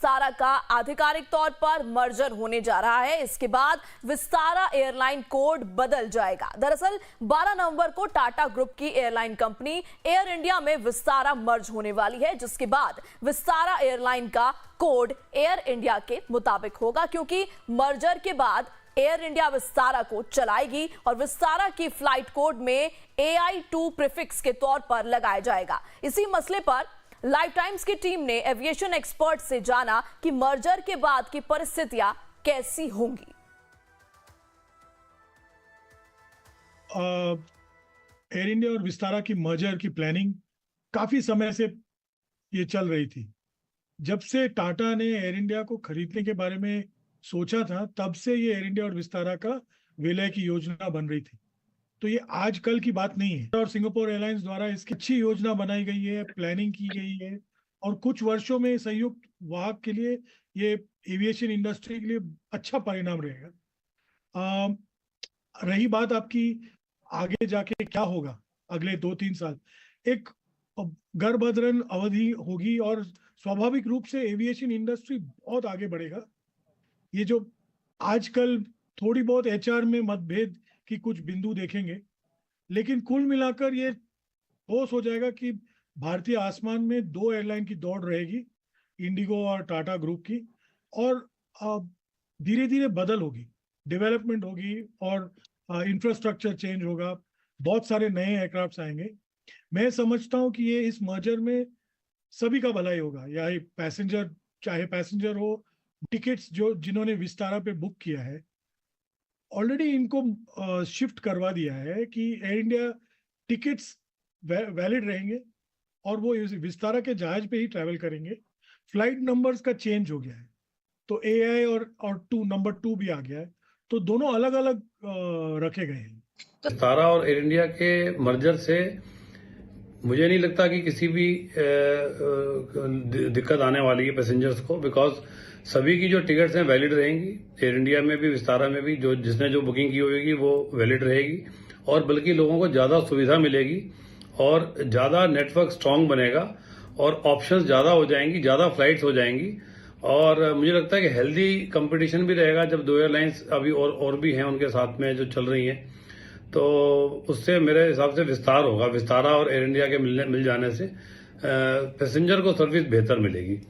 विस्तारा का आधिकारिक तौर पर मर्जर होने जा रहा है। इसके बाद विस्तारा एयरलाइन कोड बदल जाएगा। दरअसल 12 नवंबर को टाटा ग्रुप की एयरलाइन कंपनी एयर इंडिया में विस्तारा मर्ज होने वाली है, जिसके बाद विस्तारा एयरलाइन का कोड एयर इंडिया के मुताबिक होगा, क्योंकि मर्जर के बाद एयर इंडिया विस्तारा को चलाएगी और विस्तारा की फ्लाइट कोड में AI2 प्रीफिक्स के तौर पर लगाया जाएगा। इसी मसले पर लाइव टाइम्स की टीम ने एविएशन एक्सपर्ट से जाना कि मर्जर के बाद की परिस्थितियां कैसी होंगी। एयर इंडिया और विस्तारा की मर्जर की प्लानिंग काफी समय से ये चल रही थी। जब से टाटा ने एयर इंडिया को खरीदने के बारे में सोचा था, तब से ये एयर इंडिया और विस्तारा का विलय की योजना बन रही थी। तो ये आज कल की बात नहीं है और सिंगापुर एयरलाइंस द्वारा इसकी अच्छी योजना बनाई गई है, प्लानिंग की गई है और कुछ वर्षों में संयुक्त वाहक के लिए ये एविएशन इंडस्ट्री के लिए अच्छा परिणाम रहेगा। रही बात आपकी आगे जाके क्या होगा अगले 2-3 साल, एक गर्भधारण अवधि होगी और स्वाभाविक रूप से एविएशन इंडस्ट्री बहुत आगे बढ़ेगा। ये जो आजकल थोड़ी बहुत HR में मतभेद की कुछ बिंदु देखेंगे, लेकिन कुल मिलाकर ये ठोस हो जाएगा कि भारतीय आसमान में 2 एयरलाइन की दौड़ रहेगी, इंडिगो और टाटा ग्रुप की, और धीरे धीरे बदल होगी, डेवलपमेंट होगी और इंफ्रास्ट्रक्चर चेंज होगा, बहुत सारे नए एयरक्राफ्ट आएंगे। मैं समझता हूँ कि ये इस मर्जर में सभी का भलाई होगा, चाहे पैसेंजर हो, टिकट्स जो जिन्होंने विस्तारा पे बुक किया है ऑलरेडी इनको शिफ्ट करवा दिया है कि एयर इंडिया टिकट्स वैलिड रहेंगे और वो विस्तारा के जहाज पे ही ट्रैवल करेंगे। फ्लाइट नंबर्स का चेंज हो गया है, तो AI और नंबर 2 भी आ गया है, तो दोनों अलग अलग रखे गए हैं। विस्तारा और एयर इंडिया के मर्जर से मुझे नहीं लगता कि किसी भी दिक्कत आने वाली है पैसेंजर्स को, बिकॉज सभी की जो टिकट्स हैं वैलिड रहेंगी। एयर इंडिया में भी, विस्तारा में भी, जिसने जो बुकिंग की होगी वो वैलिड रहेगी और बल्कि लोगों को ज़्यादा सुविधा मिलेगी और ज़्यादा नेटवर्क स्ट्रांग बनेगा और ऑप्शंस ज़्यादा हो जाएंगी, ज़्यादा फ्लाइट्स हो जाएंगी और मुझे लगता है कि हेल्दी कंपटीशन भी रहेगा। जब 2 एयरलाइंस अभी और भी हैं उनके साथ में जो चल रही हैं, तो उससे मेरे हिसाब से विस्तार होगा। विस्तारा और एयर इंडिया के मिल जाने से पैसेंजर को सर्विस बेहतर मिलेगी।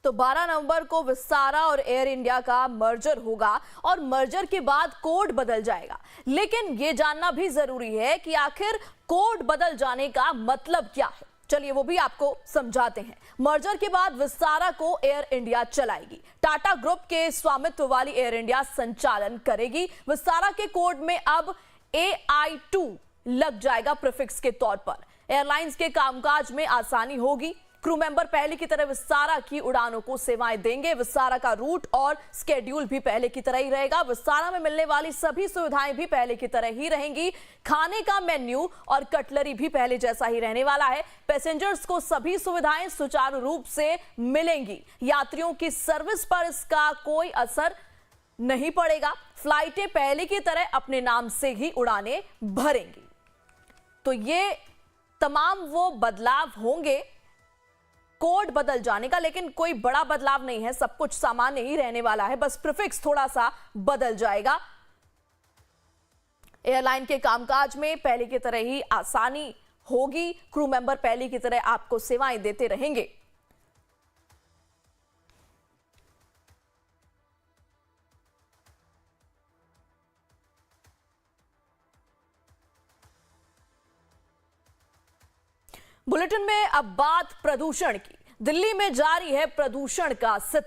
तो 12 नवंबर को विस्तारा और एयर इंडिया का मर्जर होगा और मर्जर के बाद कोड बदल जाएगा। लेकिन यह जानना भी जरूरी है कि आखिर कोड बदल जाने का मतलब क्या है। चलिए वो भी आपको समझाते हैं। मर्जर के बाद विस्तारा को एयर इंडिया चलाएगी। टाटा ग्रुप के स्वामित्व वाली एयर इंडिया संचालन करेगी। विस्तारा के कोड में अब AI2 लग जाएगा प्रीफिक्स के तौर पर। एयरलाइंस के कामकाज में आसानी होगी। क्रू मेंबर पहले की तरह विस्तारा की उड़ानों को सेवाएं देंगे। विस्तारा का रूट और स्केड्यूल भी पहले की तरह ही रहेगा। विस्तारा में मिलने वाली सभी सुविधाएं भी पहले की तरह ही रहेंगी। खाने का मेन्यू और कटलरी भी पहले जैसा ही रहने वाला है। पैसेंजर्स को सभी सुविधाएं सुचारू रूप से मिलेंगी। यात्रियों की सर्विस पर इसका कोई असर नहीं पड़ेगा। फ्लाइटें पहले की तरह अपने नाम से ही उड़ानें भरेंगी। तो ये तमाम वो बदलाव होंगे कोड बदल जाने का, लेकिन कोई बड़ा बदलाव नहीं है, सब कुछ सामान्य ही रहने वाला है, बस प्रीफिक्स थोड़ा सा बदल जाएगा। एयरलाइन के कामकाज में पहले की तरह ही आसानी होगी। क्रू मेंबर पहले की तरह आपको सेवाएं देते रहेंगे। बुलेटिन में अब बात प्रदूषण की। दिल्ली में जारी है प्रदूषण का